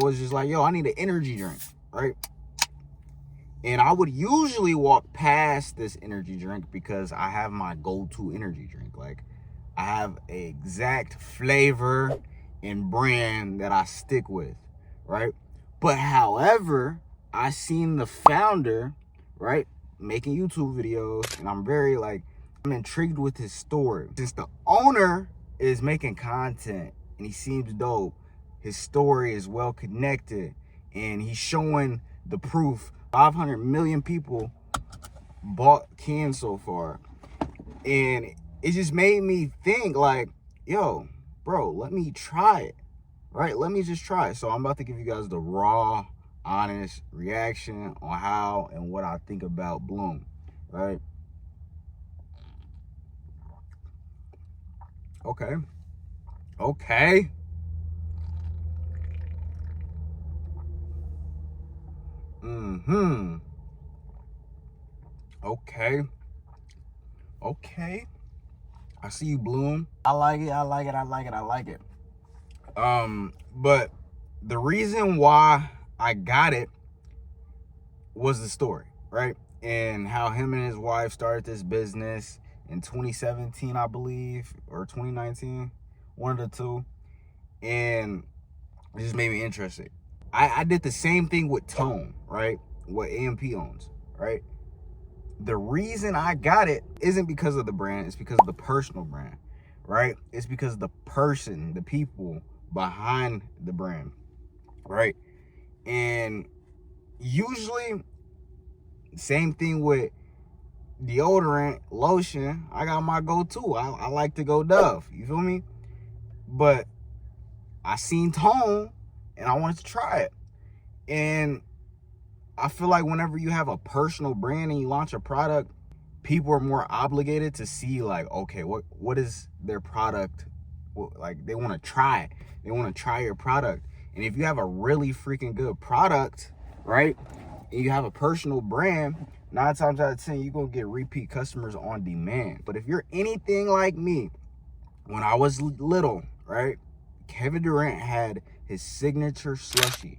was just like, yo, I need an energy drink, right? And I would usually walk past this energy drink because I have my go-to energy drink. Like, I have an exact flavor and brand that I stick with, right? But however, I seen the founder, right, making YouTube videos, and I'm intrigued with his story. Since the owner is making content and he seems dope, his story is well connected, and he's showing the proof. 500 million people bought cans so far. And it just made me think like, yo, bro, let me try it, right? Let me just try it. So I'm about to give you guys the raw, honest reaction on how and what I think about Bloom, right? Okay. Okay. I see you, Bloom. I like it. But the reason why I got it was the story, right? And how him and his wife started this business in 2017, I believe, or 2019, one of the two. And it just made me interested. I did the same thing with Tone, right? What AMP owns, right? The reason I got it isn't because of the brand, it's because of the personal brand, right? It's because of the person, the people behind the brand, right? And usually, same thing with deodorant, lotion, I got my go-to. I like to go Dove, you feel me? But I seen Tone and I wanted to try it. And I feel like whenever you have a personal brand and you launch a product, people are more obligated to see like, okay, what is their product? Like, they want to try it. They want to try your product. And if you have a really freaking good product, right, and you have a personal brand, 9 times out of 10, you're going to get repeat customers on demand. But if you're anything like me, when I was little, right, Kevin Durant had his signature slushie.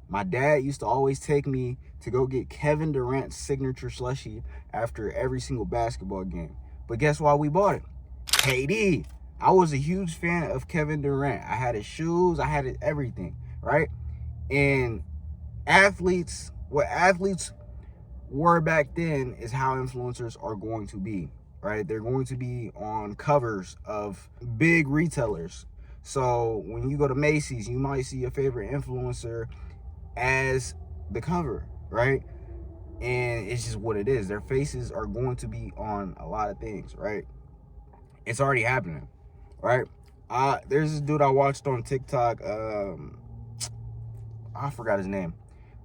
My dad used to always take me to go get Kevin Durant's signature slushie after every single basketball game. But guess why we bought it? KD. I was a huge fan of Kevin Durant. I had his shoes, I had his everything, right? And what athletes were back then is how influencers are going to be, right? They're going to be on covers of big retailers. So when you go to Macy's, you might see your favorite influencer as the cover, right? And it's just what it is. Their faces are going to be on a lot of things, right? It's already happening, right? There's this dude I watched on TikTok. I forgot his name,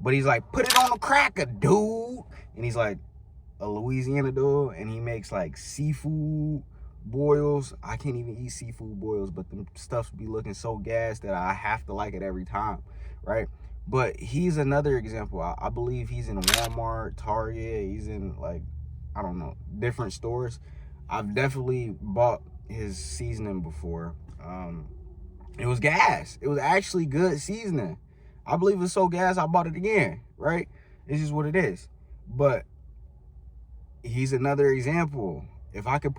but he's like, put it on a cracker, dude. And he's like a Louisiana dude, and he makes like seafood boils. I can't even eat seafood boils, but the stuff be looking so gas that I have to like it every time, right? But he's another example. I believe he's in Walmart, Target. He's in, like, I don't know, different stores. I've definitely bought his seasoning before. It was gas. It was actually good seasoning. I believe it's so gas, I bought it again, right? It's just what it is. But he's another example. If I could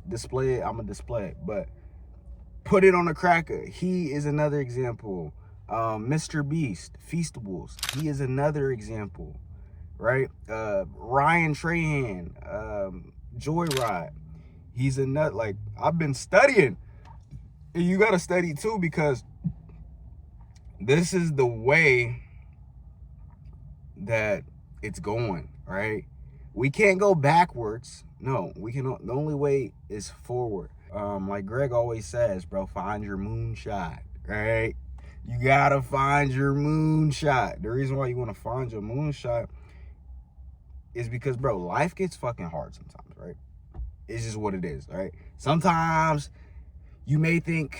display it, I'm going to display it. But put it on a cracker. He is another example. Mr. Beast, Feastables, he is another example, right? Ryan Trahan, Joyride, he's another. Like, I've been studying, and you gotta study too, because this is the way that it's going, right? We can't go backwards. No, we can. The only way is forward. Like Greg always says, bro, find your moonshot, right? You gotta find your moonshot. The reason why you want to find your moonshot is because, bro, life gets fucking hard sometimes, right? It's just what it is, right? Sometimes you may think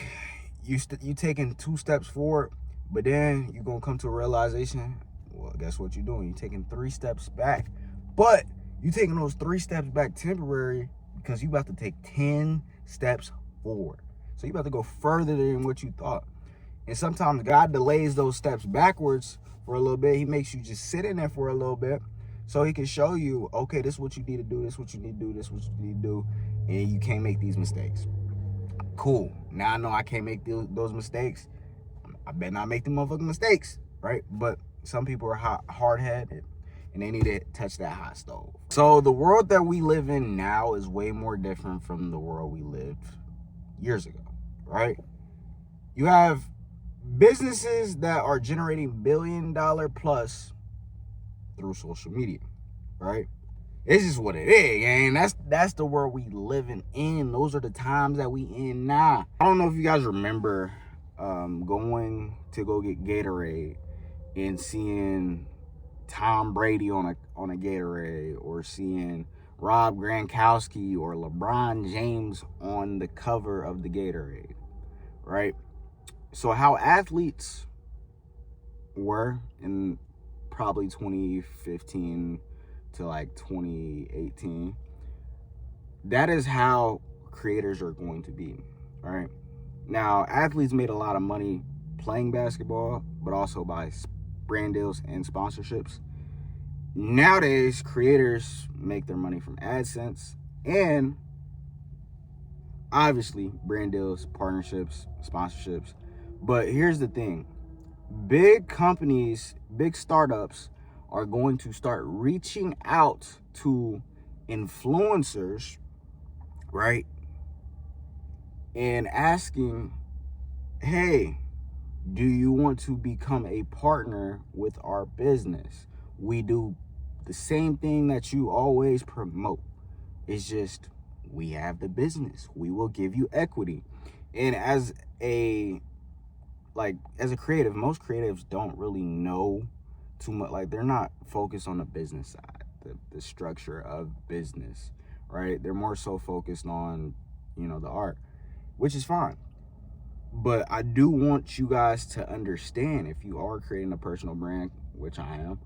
you taking 2 steps forward, but then you're gonna come to a realization, well, guess what you're doing? You're taking 3 steps back. But you taking those 3 steps back temporary because you about to take 10 steps forward. So you about to go further than what you thought. And sometimes God delays those steps backwards for a little bit. He makes you just sit in there for a little bit so he can show you, okay, this is what you need to do, this is what you need to do, this is what you need to do, and you can't make these mistakes. Cool. Now I know I can't make those mistakes. I better not make the motherfucking mistakes, right? But some people are hard-headed, and they need to touch that hot stove. So the world that we live in now is way more different from the world we lived years ago, right? You have businesses that are generating $1 billion plus through social media, right? It's just what it is, and that's the world we living in. Those are the times that we in now. I don't know if you guys remember going to go get Gatorade and seeing Tom Brady on a Gatorade, or seeing Rob Gronkowski or LeBron James on the cover of the Gatorade, right? So how athletes were in probably 2015 to like 2018, that is how creators are going to be, right? Now, athletes made a lot of money playing basketball, but also by brand deals and sponsorships. Nowadays, creators make their money from AdSense and obviously brand deals, partnerships, sponsorships. But here's the thing. Big companies, big startups are going to start reaching out to influencers, right? And asking, hey, do you want to become a partner with our business? We do the same thing that you always promote. It's just, we have the business. We will give you equity. And as a creative, most creatives don't really know too much. Like, they're not focused on the business side, the structure of business, right? They're more so focused on, the art, which is fine. But I do want you guys to understand, if you are creating a personal brand, which I am,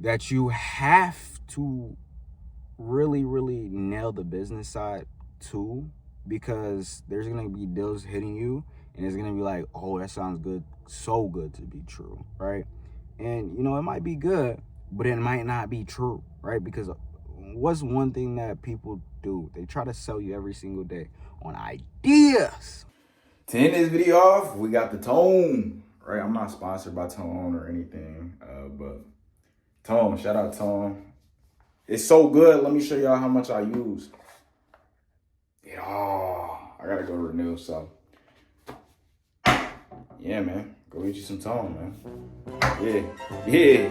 that you have to really, really nail the business side too, because there's going to be deals hitting you, and it's going to be like, oh, that sounds good, so good to be true, right? And, it might be good, but it might not be true, right? Because what's one thing that people do? They try to sell you every single day on ideas. To end this video off, we got the Tone, right? I'm not sponsored by Tone or anything, but Tone, shout out Tone. It's so good. Let me show y'all how much I use. Yeah, I gotta go renew, so. Yeah, man. Go get you some Tone, man. Yeah.